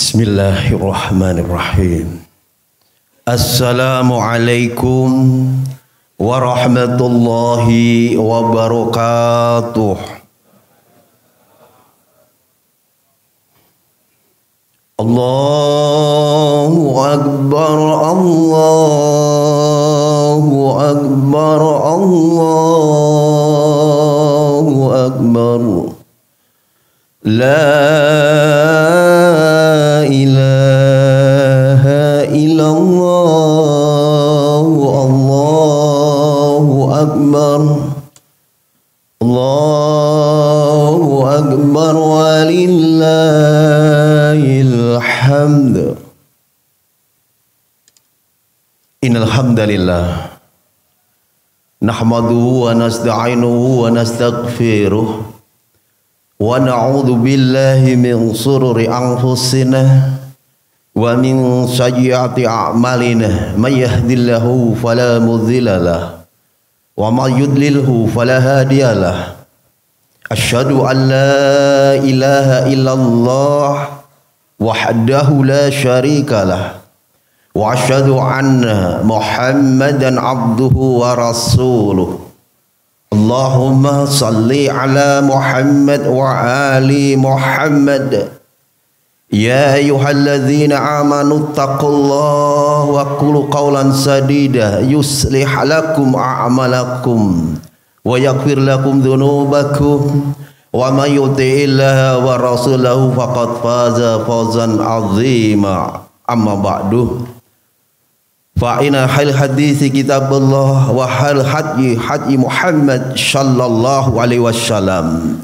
Bismillahirrahmanirrahim. Assalamualaikum warahmatullahi wabarakatuh. Allahu Akbar, Allahu Akbar, Allahu Akbar. La ilaha illallah, Allahu Akbar, Allahu Akbar, walillahil hamd. Innal hamdalillah nahmaduhu wa nasta'inuhu wa nastaghfiruh wa na'udzu billahi min shururi anfusina wa min sayyiati a'malina may yahdihillahu fala mudilla lahu wa may yudlilhu fala hadiyalah. Asyhadu an la ilaha illallah wahdahu la syarikalah wa asyhadu anna Muhammadan abduhu wa rasuluh. Allahumma salli ala Muhammad wa ali Muhammad. Ya ayyuhalladzina amanu taqullaha wa qulu qawlan sadida yuslih lakum a'malakum wa yaghfir lakum dhunubakum wa may yuti'illaha wa rasulahu faqad faza fawzan 'azima. Amma ba'du. Fa inna khairal haditsi kitabullah wa khairal hadyi Muhammad sallallahu alaihi wasallam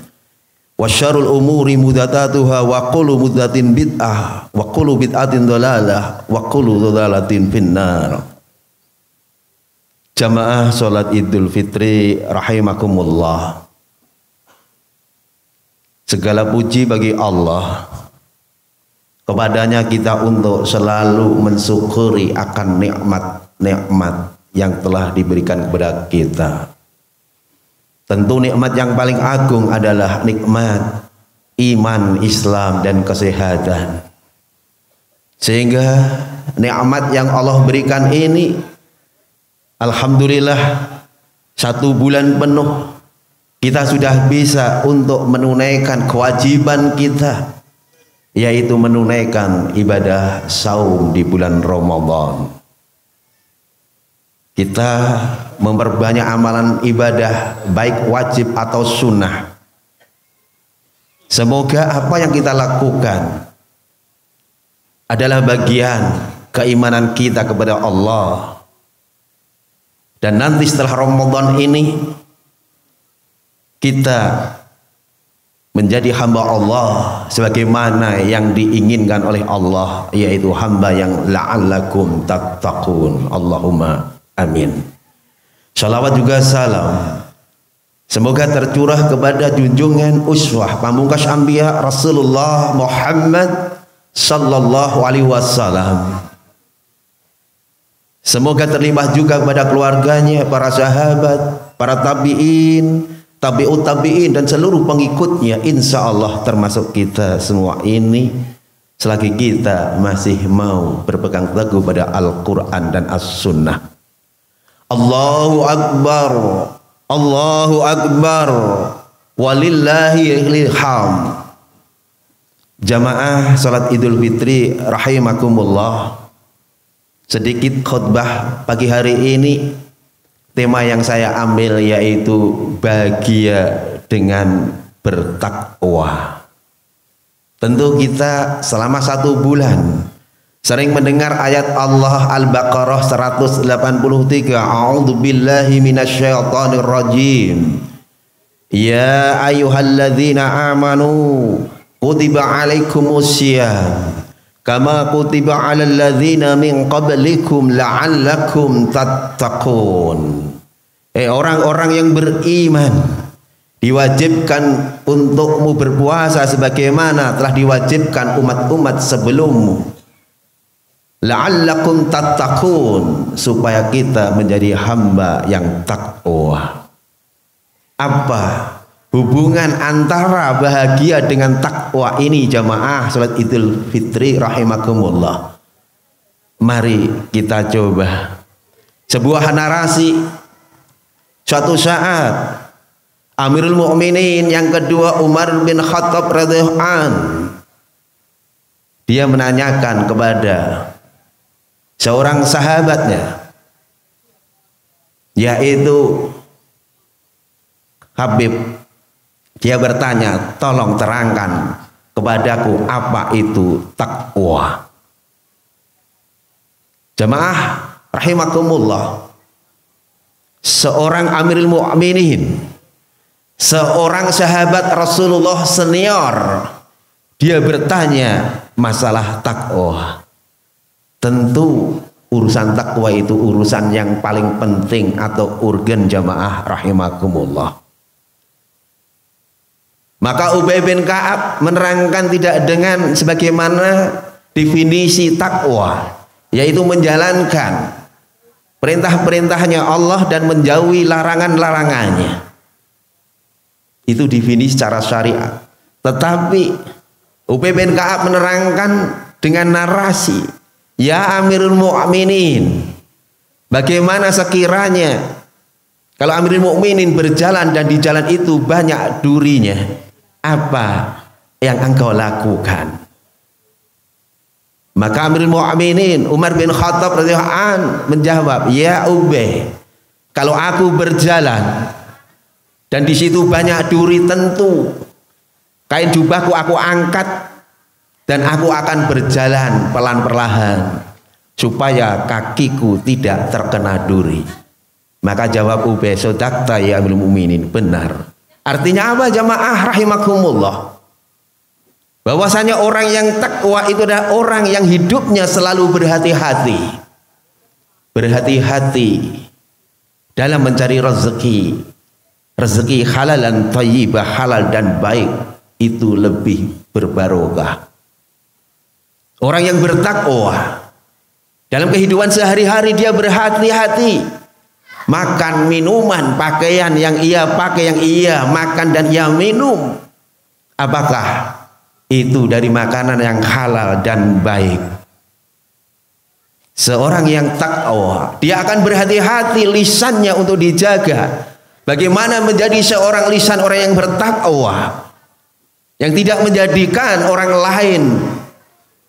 wa syarrul umuri muhdatsatuha wa kullu muhdatsin bid'ah wa kullu bid'atin dhalalah wa kullu dhalalatin finnar. Jamaah salat Idul Fitri rahimakumullah. Segala puji bagi Allah. Kepadanya kita untuk selalu mensyukuri akan nikmat-nikmat yang telah diberikan kepada kita. Tentu nikmat yang paling agung adalah nikmat iman, Islam, dan kesehatan. Sehingga nikmat yang Allah berikan ini, alhamdulillah, 1 bulan penuh kita sudah bisa untuk menunaikan kewajiban kita, yaitu menunaikan ibadah saum di bulan Ramadan. Kita memperbanyak amalan ibadah baik wajib atau sunnah. Semoga apa yang kita lakukan adalah bagian keimanan kita kepada Allah. Dan nanti setelah Ramadan ini kita menjadi hamba Allah sebagaimana yang diinginkan oleh Allah, yaitu hamba yang la'allakum tattaqun. Allahumma amin. Salawat juga salam semoga tercurah kepada junjungan uswah pamungkas anbiya Rasulullah Muhammad sallallahu alaihi wasallam. Semoga terlimpah juga kepada keluarganya, para sahabat, para tabi'in, tabi'ut tabi'in, dan seluruh pengikutnya, insya Allah termasuk kita semua ini, selagi kita masih mau berpegang teguh pada Al-Quran dan As-Sunnah. Allahu Akbar, Allahu Akbar, walillahil hamd. Jamaah salat Idul Fitri rahimakumullah. Sedikit khutbah pagi hari ini, tema yang saya ambil yaitu bahagia dengan bertakwa. Tentu kita selama 1 bulan sering mendengar ayat Allah Al-Baqarah 183. A'udzubillahi minasyaitonir rajim. Ya ayyuhalladzina amanu kutiba alaikumusiyam kama kutiba 'alal ladzina min qablikum la'allakum tattaqun. Orang-orang yang beriman, diwajibkan untukmu berpuasa sebagaimana telah diwajibkan umat-umat sebelummu. La'allakum tattaqun, supaya kita menjadi hamba yang takwa. Apa hubungan antara bahagia dengan takwa ini jamaah salat Idul Fitri rahimakumullah. Mari kita coba sebuah narasi. Suatu saat Amirul Mukminin yang kedua Umar bin Khattab radhiyallahu anhu, dia menanyakan kepada seorang sahabatnya, yaitu Habib. Dia bertanya, tolong terangkan kepadaku apa itu takwa. Jamaah rahimakumullah, seorang Amirul Mukminin, seorang sahabat Rasulullah senior, dia bertanya masalah takwa. Tentu urusan takwa itu urusan yang paling penting atau urgen jamaah rahimakumullah. Maka Ubay bin Ka'ab menerangkan tidak dengan sebagaimana definisi takwa, yaitu menjalankan perintah-perintahnya Allah dan menjauhi larangan-larangannya. Itu definisi secara syariat. Tetapi Ubay bin Ka'ab menerangkan dengan narasi, ya Amirul Mukminin, bagaimana sekiranya kalau Amirul Mukminin berjalan dan di jalan itu banyak durinya, apa yang engkau lakukan? Maka Amirul Mukminin Umar bin Khattab radhiyallahu anhu menjawab, ya Ubay, kalau aku berjalan dan di situ banyak duri, tentu kain jubahku aku angkat dan aku akan berjalan pelan-perlahan supaya kakiku tidak terkena duri. Maka jawab Ubay, sodakta ya Amirul Mukminin, benar. Artinya apa jamaah rahimakumullah? Bahwasanya orang yang takwa itu adalah orang yang hidupnya selalu berhati-hati. Berhati-hati dalam mencari rezeki. Rezeki halal dan thayyibah, halal dan baik, itu lebih berbarokah. Orang yang bertakwa dalam kehidupan sehari-hari dia berhati-hati. Makan, minuman, pakaian yang ia pakai, yang ia makan dan ia minum, apakah itu dari makanan yang halal dan baik? Seorang yang takwa, dia akan berhati-hati lisannya untuk dijaga. Bagaimana menjadi seorang lisan orang yang bertakwa, yang tidak menjadikan orang lain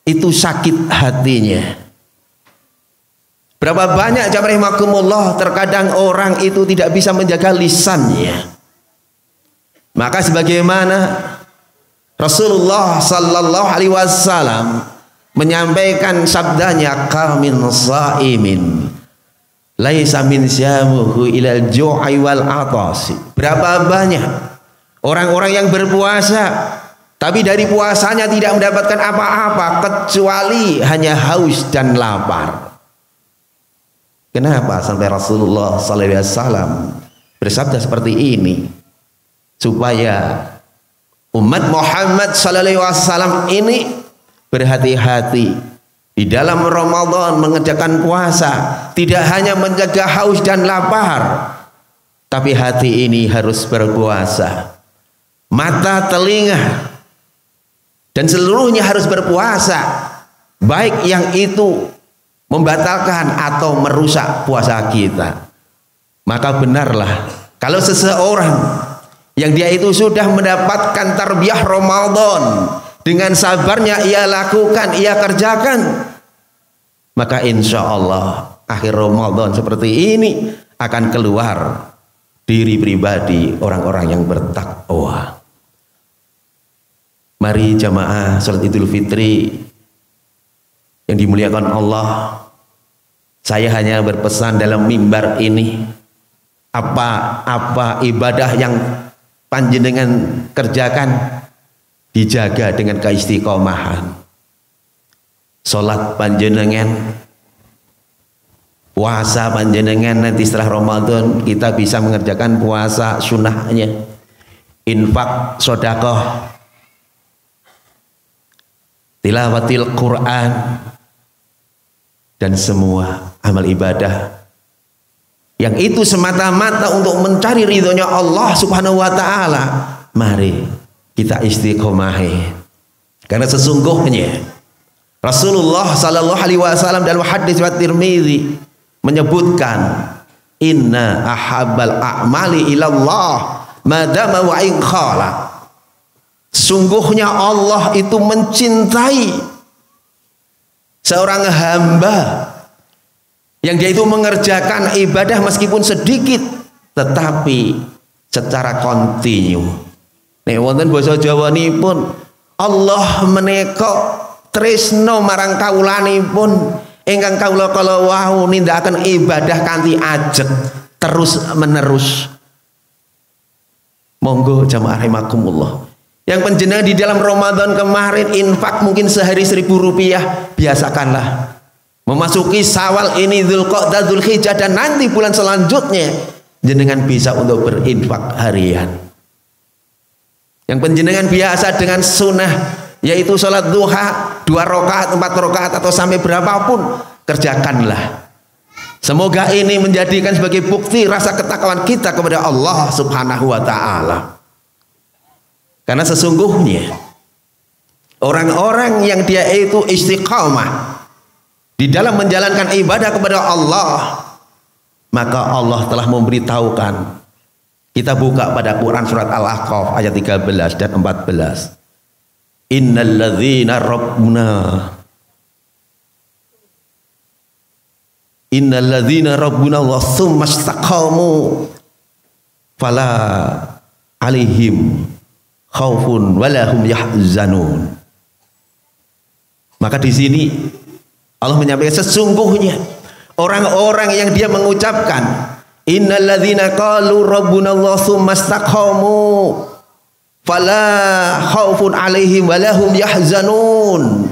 itu sakit hatinya. Berapa banyak jamaah rahimakumullah terkadang orang itu tidak bisa menjaga lisannya. Maka sebagaimana Rasulullah sallallahu alaihi wasallam menyampaikan sabdanya, qamin shaimin laisa min syamuhu ilal ju'i wal atasi. Berapa banyak orang-orang yang berpuasa tapi dari puasanya tidak mendapatkan apa-apa kecuali hanya haus dan lapar. Kenapa sampai Rasulullah sallallahu alaihi wasallam bersabda seperti ini? Supaya umat Muhammad sallallahu alaihi wasallam ini berhati-hati di dalam Ramadan mengerjakan puasa, tidak hanya menjaga haus dan lapar, tapi hati ini harus berpuasa. Mata, telinga dan seluruhnya harus berpuasa, baik yang itu membatalkan atau merusak puasa kita. Maka benarlah kalau seseorang yang dia itu sudah mendapatkan tarbiyah Ramadan, dengan sabarnya ia lakukan, ia kerjakan, maka insya Allah akhir Ramadan seperti ini akan keluar diri pribadi orang-orang yang bertakwa. Mari jamaah salat Idul Fitri yang dimuliakan Allah, saya hanya berpesan dalam mimbar ini, apa ibadah yang panjenengan kerjakan dijaga dengan keistiqomahan. Salat panjenengan, puasa panjenengan, nanti setelah Ramadan kita bisa mengerjakan puasa sunnahnya, infak, sedekah, tilawatil Quran, dan semua amal ibadah yang itu semata-mata untuk mencari ridhonya Allah subhanahu wa ta'ala. mari kita istiqomahi. Karena sesungguhnya Rasulullah sallallahu alaihi wasallam dalam hadis riwayat Tirmizi menyebutkan, inna ahabbal a'mali ilallah madama wa in khala. Sungguhnya Allah itu mencintai seorang hamba yang dia itu mengerjakan ibadah meskipun sedikit tetapi secara kontinu. Nek wonten basa Jawanipun, Allah menika tresno marang kawulanipun ingkang kawula kala wau nindakaken ibadah kanthi ajeg terus menerus. Monggo jamaah rahimakumullah, yang panjenengan di dalam Ramadan kemarin infak mungkin sehari 1.000 rupiah, biasakanlah memasuki Syawal ini, Dzulqa'dah, Dzulhijjah, dan nanti bulan selanjutnya jenengan bisa untuk berinfak harian. Yang panjenengan biasa dengan sunnah yaitu sholat duha 2 rakaat, 4 rakaat atau sampai berapapun, kerjakanlah. Semoga ini menjadikan sebagai bukti rasa ketakwaan kita kepada Allah Subhanahu wa ta'ala. Karena sesungguhnya orang-orang yang dia itu istiqamah di dalam menjalankan ibadah kepada Allah, maka Allah telah memberitahukan. Kita buka pada Quran surat Al-Ahqaf ayat 13 dan 14. Innalladzina rabbuna wa tsumma istaqamu fala alaihim khaufun wala hum yahzanun. Maka di sini Allah menyampaikan sesungguhnya orang-orang yang dia mengucapkan innalladzina qalu rabbuna Allah tsumma istaqamu fala khaufun alaihim walahum yahzanun.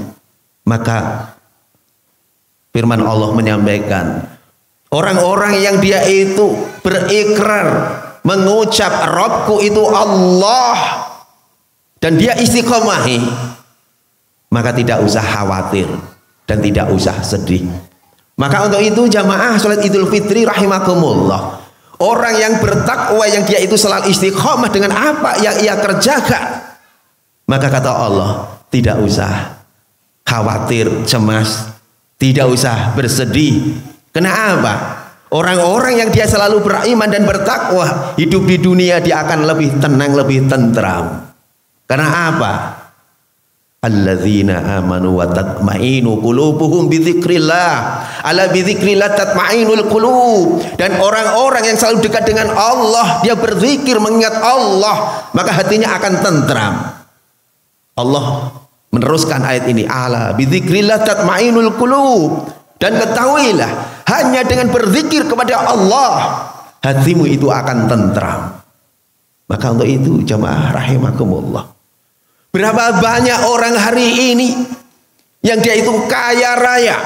Maka firman Allah menyampaikan orang-orang yang dia itu berikrar mengucap Rabbku itu Allah dan dia istiqomahi, maka tidak usah khawatir dan tidak usah sedih. Maka untuk itu jamaah salat Idul Fitri rahimakumullah, orang yang bertakwa yang dia itu selalu istiqomah dengan apa yang ia kerjakan, maka kata Allah tidak usah khawatir, cemas, tidak usah bersedih. Kenapa? Orang-orang yang dia selalu beriman dan bertakwa, hidup di dunia dia akan lebih tenang, lebih tentram. Karena apa? Alladzina amanu wa tatmainu qulubuhum bidzikrillah. Ala bidzikrillah tatmainul qulub. Dan orang-orang yang selalu dekat dengan Allah, dia berzikir mengingat Allah, maka hatinya akan tentram. Allah meneruskan ayat ini, ala bidzikrillah tatmainul qulub. Dan ketahuilah, hanya dengan berzikir kepada Allah hatimu itu akan tentram. Maka untuk itu jamaah rahimakumullah, berapa banyak orang hari ini yang dia itu kaya raya.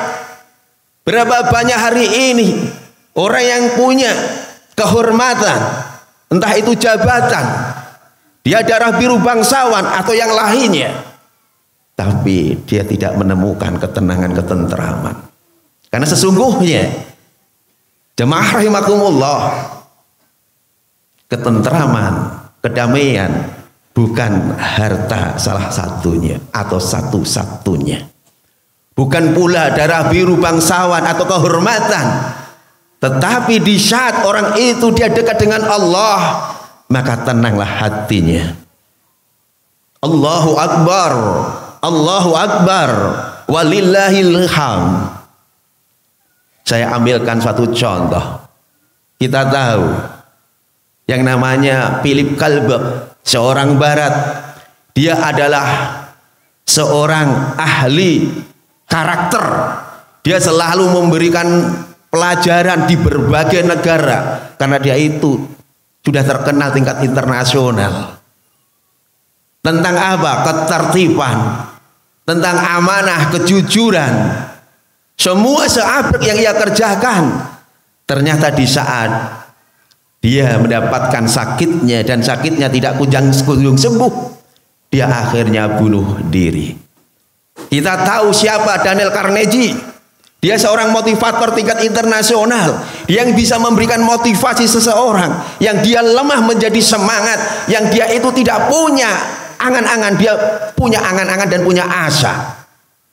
Berapa banyak hari ini orang yang punya kehormatan, entah itu jabatan, dia darah biru bangsawan atau yang lainnya, tapi dia tidak menemukan ketenangan, ketentraman. Karena sesungguhnya jemaah rahimakumullah, ketentraman, kedamaian bukan harta salah satunya atau satu-satunya. Bukan pula darah biru bangsawan atau kehormatan. Tetapi di saat orang itu dia dekat dengan Allah, maka tenanglah hatinya. Allahu Akbar, Allahu Akbar, walillahil hamd. Saya ambilkan suatu contoh. Kita tahu yang namanya Philip Kalbach, seorang barat. Dia adalah seorang ahli karakter. Dia selalu memberikan pelajaran di berbagai negara karena dia itu sudah terkenal tingkat internasional. Tentang apa? Ketertiban, tentang amanah, kejujuran. Semua seabrak yang ia kerjakan, ternyata di saat dia mendapatkan sakitnya dan sakitnya tidak kunjung sembuh, dia akhirnya bunuh diri. Kita tahu siapa Daniel Carnegie, Dia seorang motivator tingkat internasional yang bisa memberikan motivasi seseorang yang dia lemah menjadi semangat, yang dia itu tidak punya angan-angan, dia punya angan-angan dan punya asa.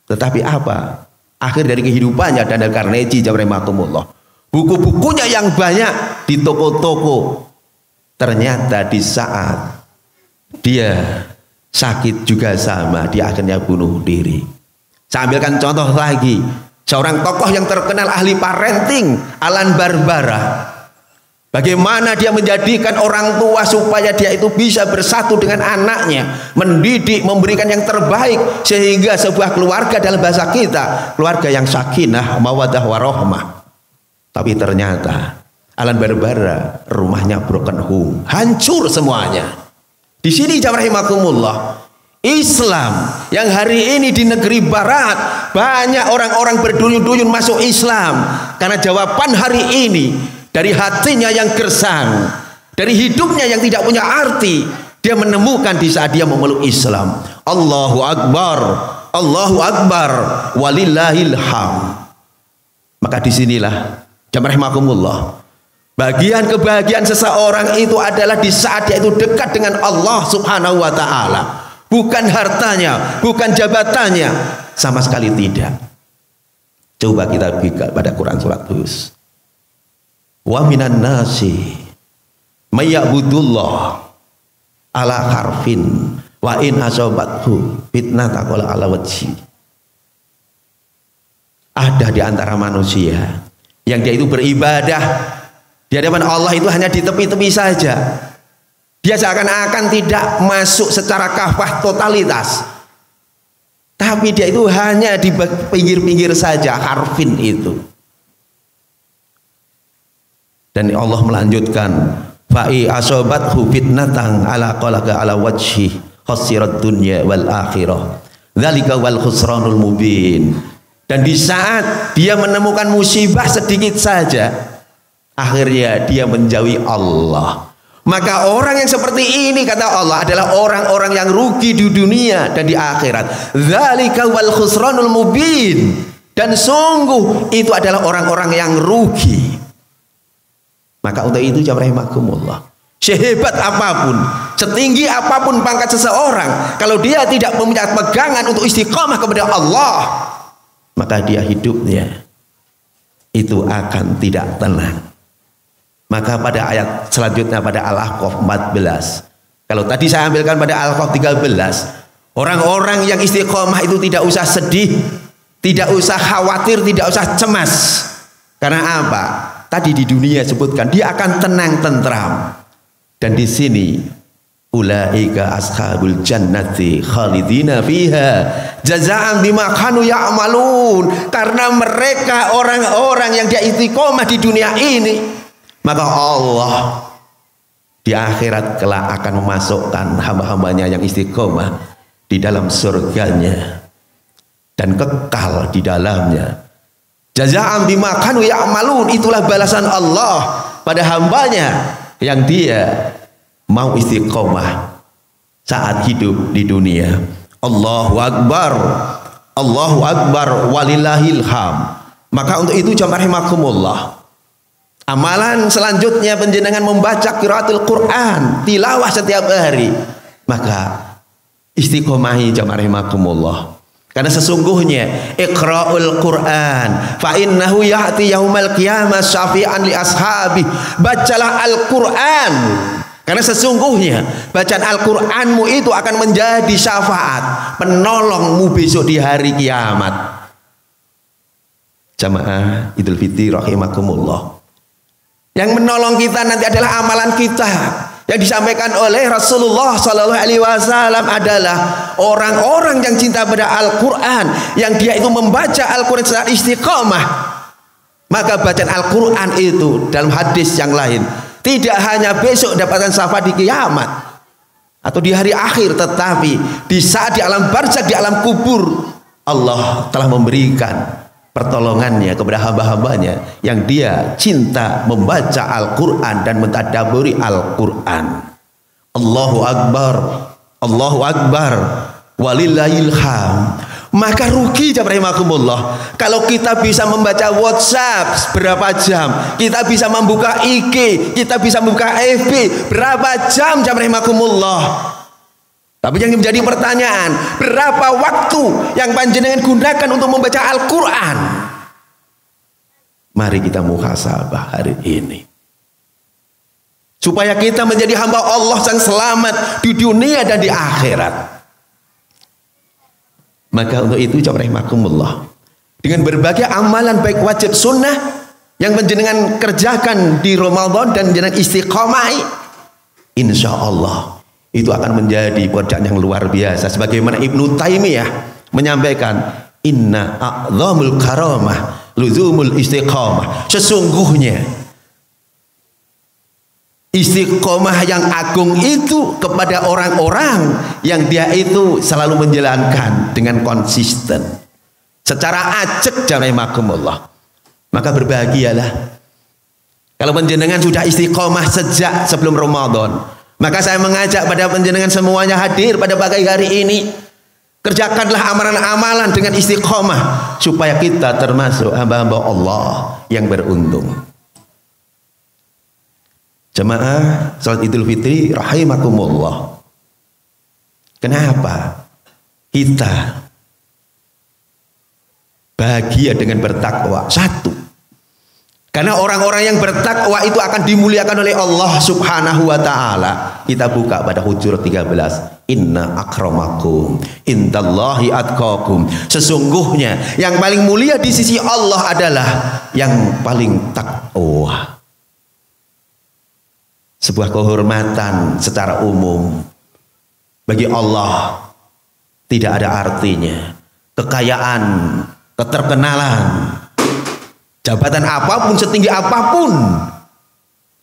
Tetapi apa? Akhir dari kehidupannya, Daniel Carnegie rahimahumullah, buku-bukunya yang banyak di toko-toko, ternyata di saat dia sakit juga sama, dia akhirnya bunuh diri. Saya ambilkan contoh lagi, seorang tokoh yang terkenal ahli parenting, Alan Barbara. Bagaimana dia menjadikan orang tua supaya dia itu bisa bersatu dengan anaknya, mendidik, memberikan yang terbaik, sehingga sebuah keluarga dalam bahasa kita, keluarga yang sakinah, mawaddah warahmah. Tapi ternyata Alan Barbara rumahnya broken home, hancur semuanya. Di sini rahimakumullah, Islam yang hari ini di negeri barat banyak orang-orang berduyun-duyun masuk Islam karena jawaban hari ini dari hatinya yang gersang, dari hidupnya yang tidak punya arti, dia menemukan di saat dia memeluk Islam. Allahu Akbar, Allahu Akbar, walillahil hamd. Maka disinilah rahimakumullah, bagian kebahagiaan seseorang itu adalah di saat dia itu dekat dengan Allah Subhanahu wa ta'ala. Bukan hartanya, bukan jabatannya, sama sekali tidak. Coba kita buka pada Quran surat Hud. Wa minan nasi may ya'budullah ala harfin wa in asabathu fitnatan qala ala wajhi. Ada di antara manusia yang dia itu beribadah di hadapan Allah itu hanya di tepi-tepi saja. Dia seakan-akan tidak masuk secara kafah totalitas, tapi dia itu hanya di pinggir-pinggir saja, harfin itu. Dan Allah melanjutkan, fa'i asobathu fitnatan ala qalaka ala wajhi khasirat dunya wal akhirah dzalika wal khusranul mubin. Dan di saat dia menemukan musibah sedikit saja, akhirnya dia menjauhi Allah. Maka orang yang seperti ini, kata Allah, adalah orang-orang yang rugi di dunia dan di akhirat. Dzalika wal khusranul mubin. Dan sungguh itu adalah orang-orang yang rugi. Maka untuk itu rahimakumullah, sehebat apapun, setinggi apapun pangkat seseorang, kalau dia tidak punya pegangan untuk istiqamah kepada Allah, maka dia hidupnya itu akan tidak tenang. Maka pada ayat selanjutnya, pada Al-Ahqaf 14, kalau tadi saya ambilkan pada Al-Ahqaf 13, orang-orang yang istiqamah itu tidak usah sedih, tidak usah khawatir, tidak usah cemas. Karena apa? Tadi di dunia sebutkan dia akan tenang tentram. Dan di sini ulaika ashabul jannati khalidina fiha jazaan bima kanu ya'malun. Karena mereka orang-orang yang dia istiqomah di dunia ini, maka Allah di akhirat kelak akan memasukkan hamba-hambanya yang istiqomah di dalam surganya dan kekal di dalamnya. Jazaan bima kanu ya'malun, itulah balasan Allah pada hambanya yang dia mau istiqomah saat hidup di dunia. Allahu Akbar, Allahu Akbar, walillahil hamd. Maka untuk itu rahimakumullah, amalan selanjutnya panjenengan membaca qiraatul Quran, tilawah setiap hari. Maka istiqomahi rahimakumullah. Karena sesungguhnya iqra'ul Quran fa innahu ya'ti yaumal qiyamah syafi'an li ashabi. Bacalah Al-Quran, karena sesungguhnya bacaan Al-Quranmu itu akan menjadi syafaat, penolongmu besok di hari kiamat. Jamaah Idul Fitri rahimakumullah, yang menolong kita nanti adalah amalan kita. Yang disampaikan oleh Rasulullah Sallallahu Alaihi Wasallam adalah orang-orang yang cinta pada Al-Quran, yang dia itu membaca Al-Quran secara istiqomah. Maka bacaan Al-Quran itu dalam hadis yang lain tidak hanya besok dapatkan syafaat di kiamat atau di hari akhir, tetapi di saat di alam barzakh, di alam kubur, Allah telah memberikan pertolongannya kepada hamba-hambanya yang dia cinta membaca Al-Quran dan mentadabburi Al-Quran. Allahu Akbar, Allahu Akbar, walillahil hamd. maka rugi rahimakumullah. Kalau kita bisa membaca WhatsApp berapa jam, kita bisa membuka IG, kita bisa membuka FB berapa jam rahimakumullah. Tapi yang menjadi pertanyaan, berapa waktu yang panjenengan gunakan untuk membaca Al-Quran? Mari kita muhasabah hari ini, supaya kita menjadi hamba Allah yang selamat di dunia dan di akhirat. Maka untuk itu rahimakumullah, dengan berbagai amalan baik wajib sunnah yang panjenengan kerjakan di Ramadan dan jenengan istiqomah, insya Allah itu akan menjadi pekerjaan yang luar biasa. Sebagaimana Ibnu Taimiyah menyampaikan, inna a'zamul karamah luzumul istiqomah. Sesungguhnya istiqomah yang agung itu kepada orang-orang yang dia itu selalu menjalankan dengan konsisten secara acak rahimakumullah. Maka berbahagialah kalau panjenengan sudah istiqomah sejak sebelum Ramadan. Maka saya mengajak pada panjenengan semuanya hadir pada pagi hari ini, kerjakanlah amalan-amalan dengan istiqomah supaya kita termasuk hamba-hamba Allah yang beruntung. Jemaah salat Idul Fitri rahimakumullah. Kenapa kita bahagia dengan bertakwa? Satu, karena orang-orang yang bertakwa itu akan dimuliakan oleh Allah Subhanahu wa taala. Kita buka pada Hujurat 13. Inna akramakum indallahi atqakum. Sesungguhnya yang paling mulia di sisi Allah adalah yang paling takwa. Sebuah kehormatan secara umum bagi Allah tidak ada artinya. Kekayaan, keterkenalan, jabatan apapun, setinggi apapun,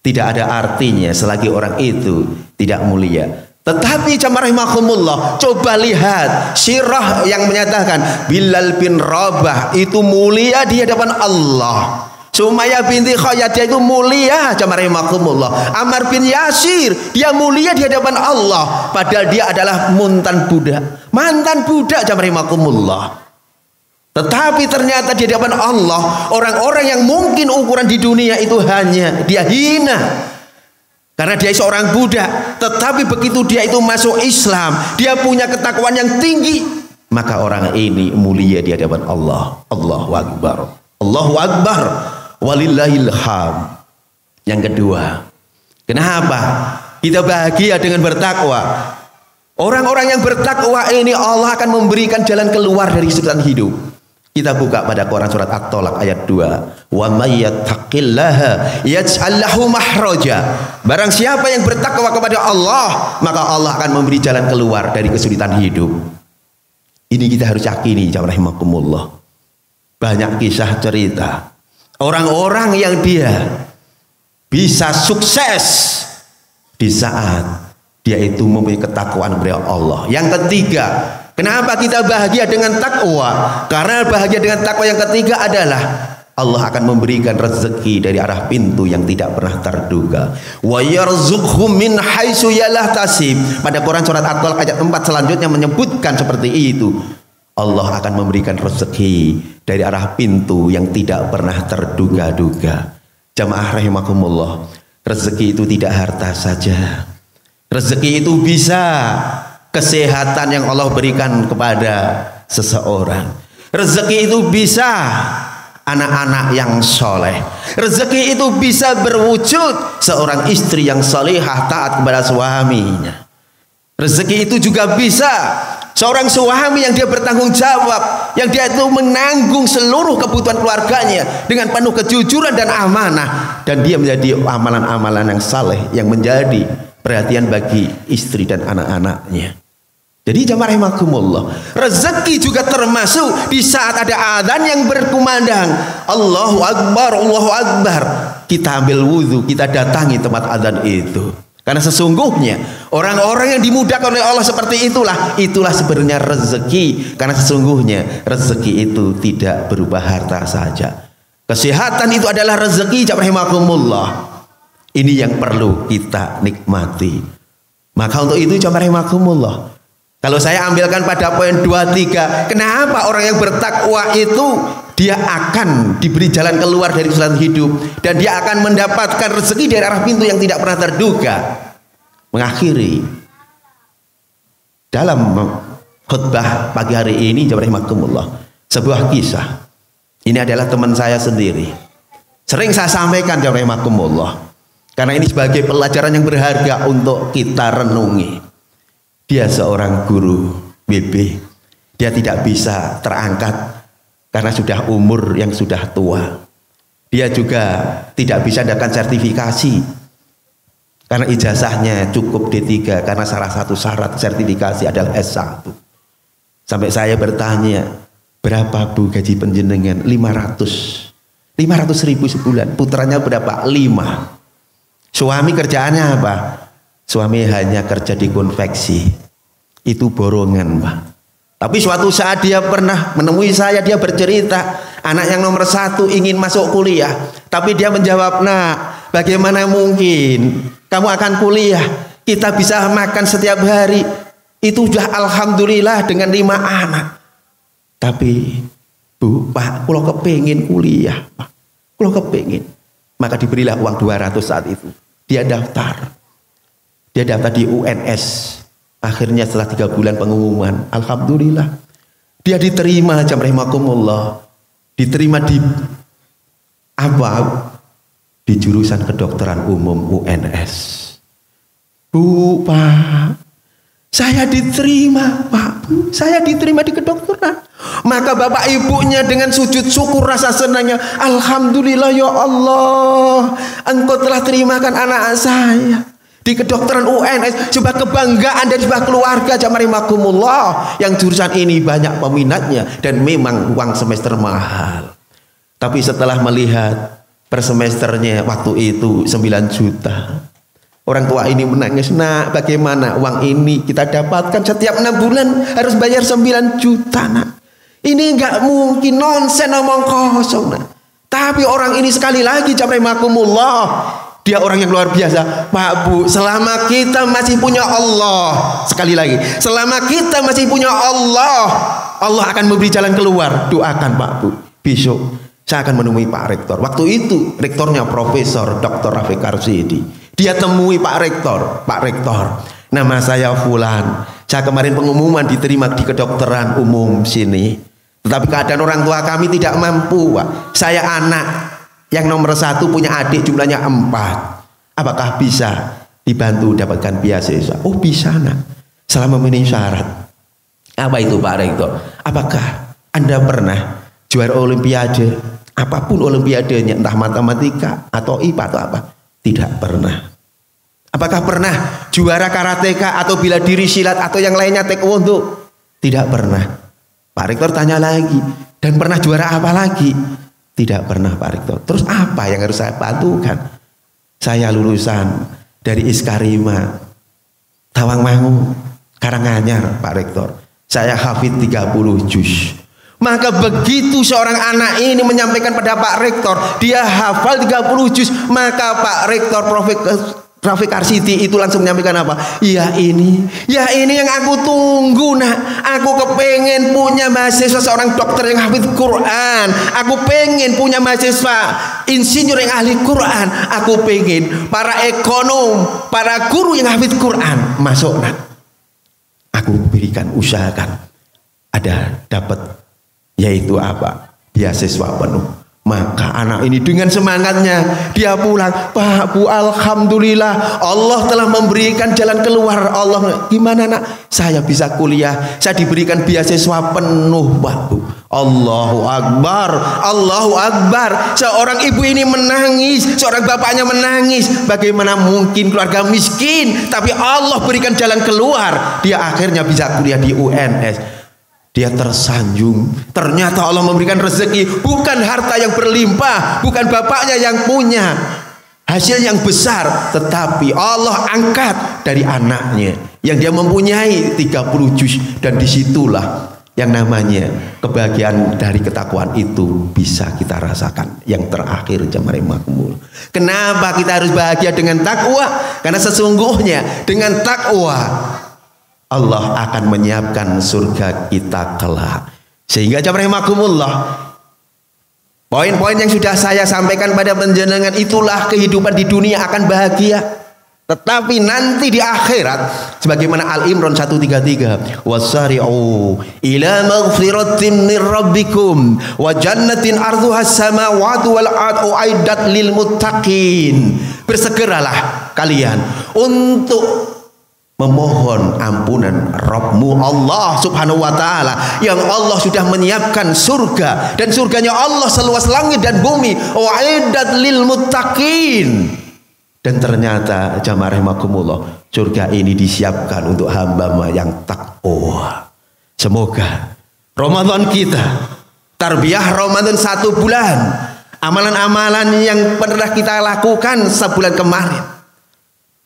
tidak ada artinya selagi orang itu tidak mulia. Tetapi jamaah rahimakumullah, coba lihat sirah yang menyatakan Bilal bin Rabah itu mulia di hadapan Allah. Sumayyah binti Khayyat itu mulia jamaah rahimakumullah. Ammar bin Yasir dia mulia di hadapan Allah, padahal dia adalah mantan budak jamaah rahimakumullah. Tetapi ternyata di hadapan Allah, orang-orang yang mungkin ukuran di dunia itu hanya dia hina karena dia seorang budak, tetapi begitu dia itu masuk Islam, dia punya ketakwaan yang tinggi, maka orang ini mulia di hadapan Allah. Allahu Akbar, Allahu Akbar, walillahil hamd. Yang kedua, kenapa kita bahagia dengan bertakwa? Orang-orang yang bertakwa ini Allah akan memberikan jalan keluar dari kesulitan hidup. Kita buka pada Quran surat At-Tolak ayat 2. Wa may yattaqillaha yaj'al lahu mahraja. Barang siapa yang bertakwa kepada Allah, maka Allah akan memberi jalan keluar dari kesulitan hidup. Ini kita harus yakini jamaah rahimakumullah. Banyak kisah cerita orang-orang yang dia bisa sukses di saat dia itu mempunyai ketakwaan kepada Allah. Yang ketiga, kenapa kita bahagia dengan takwa? Karena bahagia dengan takwa yang ketiga adalah Allah akan memberikan rezeki dari arah pintu yang tidak pernah terduga. Wa yarzuqhum min haitsu la yahtasib. Pada Quran surat At-Talaq ayat 4 selanjutnya menyebutkan seperti itu. Allah akan memberikan rezeki dari arah pintu yang tidak pernah terduga-duga. Jamaah rahimakumullah, rezeki itu tidak harta saja. Rezeki itu bisa kesehatan yang Allah berikan kepada seseorang. Rezeki itu bisa anak-anak yang soleh. Rezeki itu bisa berwujud seorang istri yang salihah taat kepada suaminya. Rezeki itu juga bisa seorang suami yang dia bertanggung jawab, yang dia itu menanggung seluruh kebutuhan keluarganya dengan penuh kejujuran dan amanah, dan dia menjadi amalan-amalan yang saleh yang menjadi perhatian bagi istri dan anak-anaknya. Jadi jamaah rahimakumullah, rezeki juga termasuk di saat ada adzan yang berkumandang Allahu Akbar, Allahu Akbar, kita ambil wudhu, kita datangi tempat adzan itu. Karena sesungguhnya orang-orang yang dimudahkan oleh Allah seperti itulah sebenarnya rezeki. Karena sesungguhnya rezeki itu tidak berupa harta saja. Kesehatan itu adalah rezeki jamaah rahimakumullah. Ini yang perlu kita nikmati. Maka untuk itu jamaah rahimakumullah, Kalau saya ambilkan pada poin 2-3, kenapa orang yang bertakwa itu dia akan diberi jalan keluar dari kesulitan hidup dan dia akan mendapatkan rezeki dari arah pintu yang tidak pernah terduga. Mengakhiri dalam khutbah pagi hari ini, jazakumullah, sebuah kisah. Ini adalah teman saya sendiri. Sering saya sampaikan, jazakumullah, karena ini sebagai pelajaran yang berharga untuk kita renungi. Dia seorang guru BB. Dia tidak bisa terangkat karena sudah umur yang sudah tua. Dia juga tidak bisa mendapatkan sertifikasi karena ijazahnya cukup D3, karena salah satu syarat sertifikasi adalah S1. Sampai saya bertanya, berapa Bu gaji penjenengan? 500 ribu sebulan. Putranya berapa? 5. Suami kerjaannya apa? Suami hanya kerja di konveksi. Itu borongan, Pak. Tapi suatu saat dia pernah menemui saya, dia bercerita anak yang nomor 1 ingin masuk kuliah, tapi dia menjawab, "Nah, bagaimana mungkin kamu akan kuliah? Kita bisa makan setiap hari. Itu sudah alhamdulillah dengan 5 anak. Tapi Bu, Pak, kalau kepingin kuliah, Pak, kalau kepingin." Maka diberilah uang 200 saat itu. Dia daftar di UNS. Akhirnya setelah 3 bulan pengumuman, alhamdulillah dia diterima, rahimakumullah. Diterima di apa? Di jurusan kedokteran umum UNS. Bu, Pak, saya diterima, Pak, Bu, saya diterima di kedokteran. Maka bapak ibunya dengan sujud syukur rasa senangnya, alhamdulillah ya Allah, Engkau telah terimakan anak saya di kedokteran UNS. Sebuah kebanggaan dari sebuah keluarga, jamarimakumullah, yang jurusan ini banyak peminatnya dan memang uang semester mahal. Tapi setelah melihat per semesternya waktu itu 9 juta, orang tua ini menangis. Nak, bagaimana uang ini kita dapatkan setiap 6 bulan harus bayar 9 juta, Nak. Ini enggak mungkin, nonsen, omong kosong, Nak. Tapi orang ini sekali lagi, jamarimakumullah, dia orang yang luar biasa. Pak, Bu, selama kita masih punya Allah, sekali lagi, selama kita masih punya Allah, Allah akan memberi jalan keluar. Doakan, Pak, Bu. Besok saya akan menemui Pak Rektor. Waktu itu rektornya Profesor Dr. Rafiq Arsidi. Dia temui Pak Rektor, nama saya Fulan. Saya kemarin pengumuman diterima di kedokteran umum sini. Tetapi keadaan orang tua kami tidak mampu, Pak. Saya anak yang nomor 1 punya adik jumlahnya 4. Apakah bisa dibantu dapatkan beasiswa? Oh, bisa, Nak, selama memenuhi syarat. Apa itu, Pak Rektor? Apakah Anda pernah juara olimpiade, apapun olimpiadenya, entah matematika atau IPA atau apa? Tidak pernah. Apakah pernah juara karateka atau bela diri silat atau yang lainnya, taekwondo? Tidak pernah. Pak Rektor tanya lagi, dan pernah juara apa lagi? Tidak pernah, Pak Rektor. Terus apa yang harus saya bantukan? Saya lulusan dari Iskarima, Tawangmangu, Karanganyar, Pak Rektor. Saya hafid 30 juz. Maka begitu seorang anak ini menyampaikan pada Pak Rektor, dia hafal 30 juz, maka Pak Rektor Rafiq Arsidi itu langsung menyampaikan apa? Ya ini yang aku tunggu, Nak. Aku kepengen punya mahasiswa seorang dokter yang hafid Quran. Aku pengen punya mahasiswa insinyur yang ahli Quran. Aku pengen para ekonom, para guru yang hafid Quran masuk, Nak. Aku berikan, usahakan ada dapat, yaitu apa? Beasiswa penuh. Maka anak ini dengan semangatnya dia pulang, Pak, Bu, alhamdulillah Allah telah memberikan jalan keluar. Allah, gimana, Nak? Saya bisa kuliah, saya diberikan beasiswa penuh, Pak, Bu. Allahu Akbar, Allahu Akbar. Seorang ibu ini menangis, seorang bapaknya menangis. Bagaimana mungkin keluarga miskin, tapi Allah berikan jalan keluar. Dia akhirnya bisa kuliah di UNS. Dia tersanjung. Ternyata Allah memberikan rezeki, bukan harta yang berlimpah, bukan bapaknya yang punya hasil yang besar, tetapi Allah angkat dari anaknya yang dia mempunyai 30 juz. Dan disitulah yang namanya kebahagiaan dari ketakwaan itu bisa kita rasakan. Yang terakhir, jemaah makmur, kenapa kita harus bahagia dengan takwa? Karena sesungguhnya dengan takwa Allah akan menyiapkan surga kita kelak. Sehingga rahimakumullah, poin-poin yang sudah saya sampaikan pada panjenengan itulah kehidupan di dunia akan bahagia. Tetapi nanti di akhirat sebagaimana Al-Imran 133, wasari'u ila maghfiratin min rabbikum wa jannatin ardhuhas samawati wal ardu uiddat lil muttaqin. Bersegeralah kalian untuk memohon ampunan Rabbmu Allah subhanahu wa ta'ala, yang Allah sudah menyiapkan surga, dan surganya Allah seluas langit dan bumi, uiddat lil muttaqin. Dan ternyata jamaah rahimakumullah, surga ini disiapkan untuk hamba yang takwa. Semoga Ramadan kita, tarbiyah Ramadan 1 bulan, amalan-amalan yang pernah kita lakukan sebulan kemarin,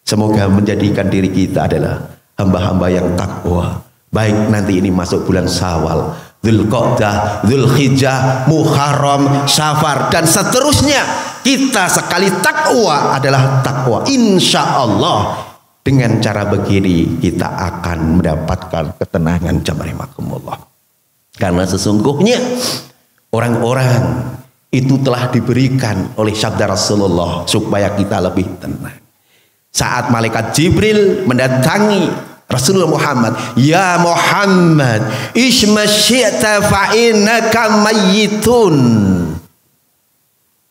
semoga menjadikan diri kita adalah hamba-hamba yang takwa. Baik nanti ini masuk bulan Syawal, Dzulqa'dah, Dzulhijjah, Muharram, Safar, dan seterusnya, kita sekali takwa adalah takwa. Insya Allah dengan cara begini kita akan mendapatkan ketenangan jamaah. Karena sesungguhnya orang-orang itu telah diberikan oleh sabda Rasulullah supaya kita lebih tenang. Saat malaikat Jibril mendatangi Rasulullah Muhammad, ya Muhammad, isma syi'ta fa innaka mayyitun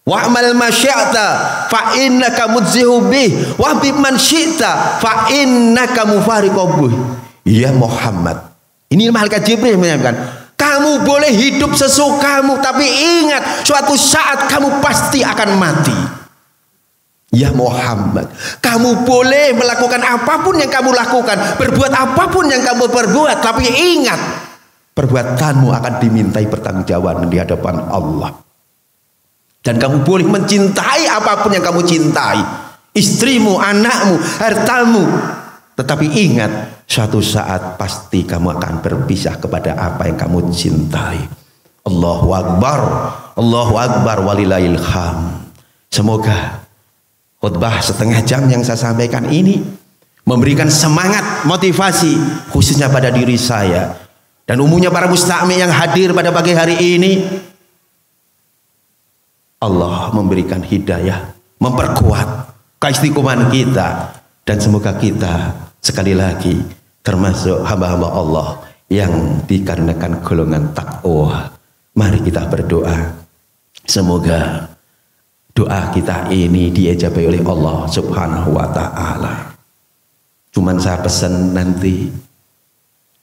wa'mal ma syi'ta fa innaka mudzihu bih wa biman syi'ta fa innaka mufariqu bih. Ya Muhammad, ini malaikat Jibril menyampaikan, kamu boleh hidup sesukamu, tapi ingat suatu saat kamu pasti akan mati. Ya Muhammad, kamu boleh melakukan apapun yang kamu lakukan, berbuat apapun yang kamu berbuat, tapi ingat, perbuatanmu akan dimintai pertanggungjawaban di hadapan Allah. Dan kamu boleh mencintai apapun yang kamu cintai, istrimu, anakmu, hartamu, tetapi ingat, suatu saat pasti kamu akan berpisah kepada apa yang kamu cintai. Allahu Akbar, walillahil hamd. Semoga khutbah setengah jam yang saya sampaikan ini memberikan semangat, motivasi khususnya pada diri saya dan umumnya para mustami yang hadir pada pagi hari ini. Allah memberikan hidayah, memperkuat keistiqomahan kita, dan semoga kita sekali lagi termasuk hamba-hamba Allah yang dikarenakan golongan takwa. Mari kita berdoa, semoga doa kita ini diijabahi oleh Allah subhanahu wa ta'ala. Cuman saya pesan nanti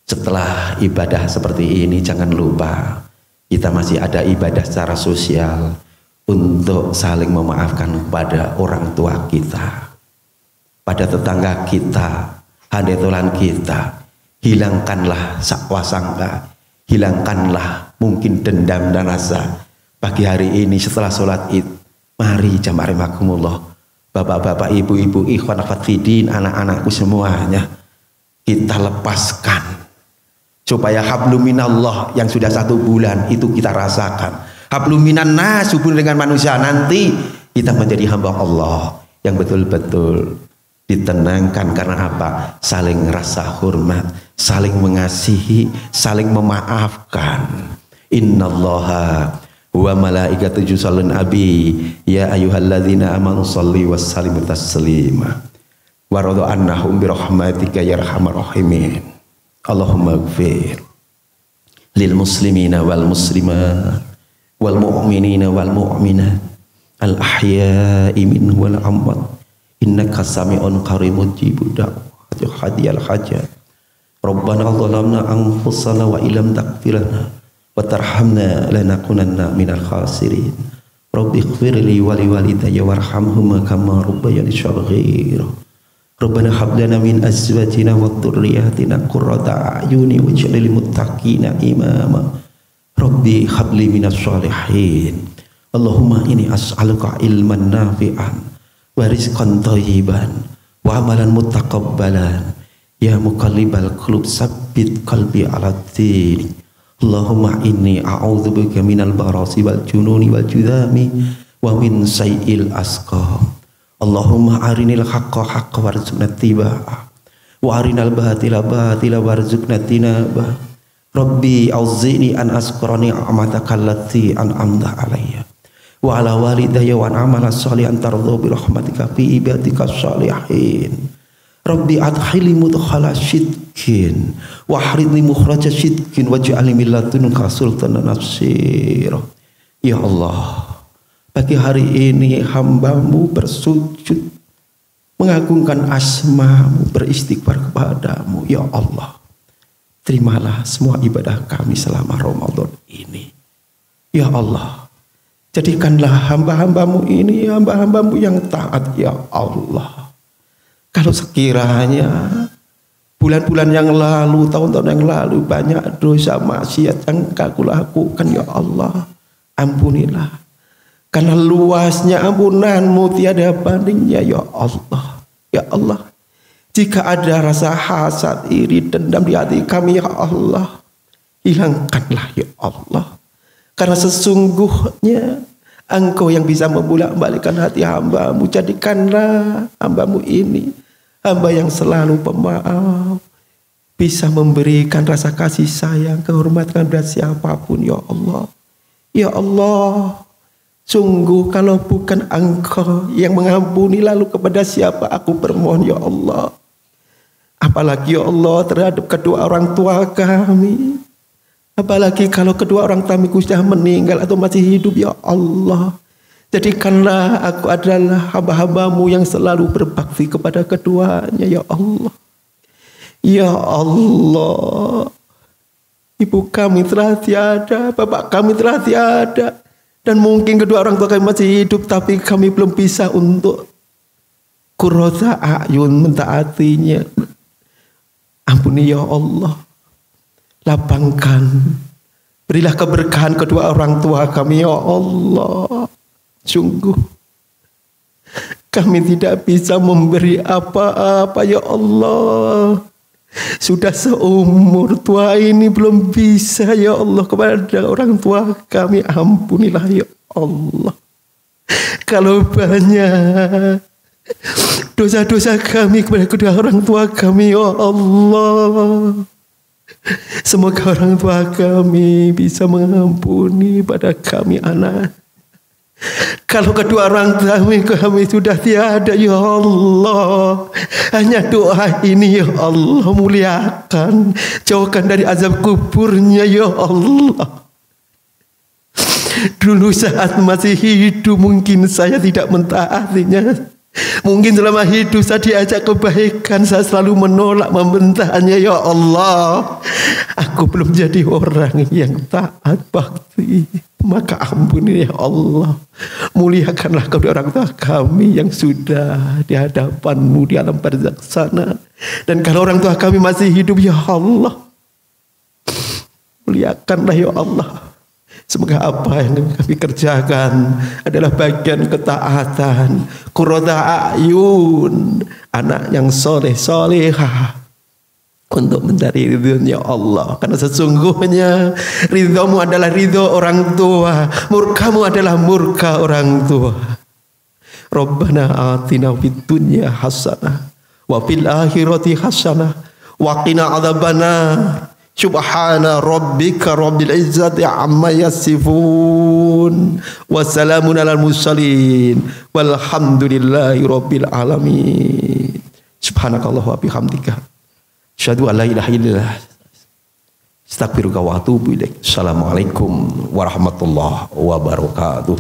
setelah ibadah seperti ini, jangan lupa kita masih ada ibadah secara sosial untuk saling memaafkan kepada orang tua kita, pada tetangga kita, handetolan kita. Hilangkanlah sakwa sangka, hilangkanlah mungkin dendam dan rasa. Pagi hari ini setelah sholat id, mari jamaah rahimakumullah, bapak-bapak, ibu-ibu, ikhwan akhwat fiddin, anak-anakku semuanya, kita lepaskan supaya hablum minallah yang sudah 1 bulan itu kita rasakan, hablum minan nas, hubungan dengan manusia, nanti kita menjadi hamba Allah yang betul-betul ditenangkan. Karena apa? Saling rasa hormat, saling mengasihi, saling memaafkan. Innallaha wa malaikatu yusholluna abi ya ayyuhalladzina amanu sholli wa sallimu taslima wa radha annahum bi rahmatika ya arhamar rahimin. Allahumma ighfir lil muslimina wal muslimat wal mu'minina wal mu'minat al ahya'i minhum wal amwat innaka sami'un qaribun mujibud da'wati hadiyal hajat. Rabbana zalamna anfusana wa illam taghfir lana wa tarhamna lanakunanna minal khasirin. Rabbi ighfirli wa liwalidayya warhamhuma kama rabbayani shaghira. Rabbana hab lana min azwajina wa dhurriyyatina qurrata a'yuni waj'alna lil muttaqina imama. Rabbi hab li minas shalihin. Allahumma inni as'aluka ilman nafi'an wa rizqan thayyiban wa amalan mutaqabbalan. Ya muqallibal qulub tsabbit qalbi 'ala din. Allahumma inni a'udzubika minal barasi wal jununi wal judami wa min sayyi'il asqam. Allahumma arinil haqqa haqqa warzuqna ittiba'ah wa arinal batila batila warzuqna tinaba. Rabbi auzi'ni an azkura ni'mataka allati an'amta alayya wa ala walidayya wa an amala sholihan tardha bi rahmatika fi ibadika sholihin. Rabbi adkhilni mudkhala sidqin wa ahridni mukhraja sidqin waj'alni min ladunka sultanan nasira. Ya Allah, pagi hari ini hamba-Mu bersujud mengagungkan asma-Mu, beristighfar kepadamu. Ya Allah, terimalah semua ibadah kami selama Ramadan ini. Ya Allah, jadikanlah hamba-hamba-Mu ini hamba-hamba-Mu yang taat. Ya Allah, kalau sekiranya bulan-bulan yang lalu, tahun-tahun yang lalu banyak dosa maksiat yang aku lakukan, ya Allah, ampunilah. Karena luasnya ampunan-Mu tiada bandingnya, ya Allah. Ya Allah, jika ada rasa hasad, iri, dendam di hati kami, ya Allah, hilangkanlah, ya Allah. Karena sesungguhnya Engkau yang bisa membolak-balikkan hati hamba-Mu. Jadikanlah hamba-Mu ini hamba yang selalu pemaaf, bisa memberikan rasa kasih sayang, kehormatan pada siapapun, ya Allah. Ya Allah, sungguh kalau bukan Engkau yang mengampuni, lalu kepada siapa aku bermohon, ya Allah. Apalagi ya Allah terhadap kedua orang tua kami. Apalagi kalau kedua orang kami sudah meninggal atau masih hidup, ya Allah. Jadikanlah aku adalah hamba-hamba-Mu yang selalu berbakti kepada keduanya, ya Allah. Ya Allah, ibu kami telah tiada, bapak kami telah tiada. Dan mungkin kedua orang tua kami masih hidup, tapi kami belum bisa untuk qurrata a'yun, mentaatinya. Ampuni ya Allah, lapangkan, berilah keberkahan kedua orang tua kami, ya Allah. Sungguh kami tidak bisa memberi apa-apa, ya Allah. Sudah seumur tua ini belum bisa, ya Allah, kepada orang tua kami. Ampunilah ya Allah. Kalau banyak dosa-dosa kami kepada kedua orang tua kami, ya Allah, semoga orang tua kami bisa mengampuni pada kami anak. Kalau kedua orang kami sudah tiada, ya Allah, hanya doa ini, ya Allah, muliakan, jauhkan dari azab kuburnya, ya Allah. Dulu saat masih hidup mungkin saya tidak mentaatinya. Mungkin selama hidup saya diajak kebaikan, saya selalu menolak, membentaknya, ya Allah. Aku belum jadi orang yang taat bakti. Maka ampuni ya Allah. Muliakanlah kedua orang tua kami yang sudah di hadapan-Mu di alam barzakh sana. Dan kalau orang tua kami masih hidup, ya Allah, muliakanlah ya Allah. Semoga apa yang kami kerjakan adalah bagian ketaatan, qurrata a'yun, anak yang soleh-solehah, untuk mencari ridhonya Allah. Karena sesungguhnya ridhomu adalah ridho orang tua, murkamu adalah murka orang tua. Rabbana atina fid dunya hasanah wa fil akhirati hasanah wa qina adzabannar. Subhana rabbika rabbil izzati amma yasifun wa salamun alal mursalin walhamdulillahi rabbil alamin. Subhanakallah wa bihamdika asyhadu an la ilaha illallah astaghfiruka wa atubu ilaik. Assalamualaikum warahmatullahi wabarakatuh.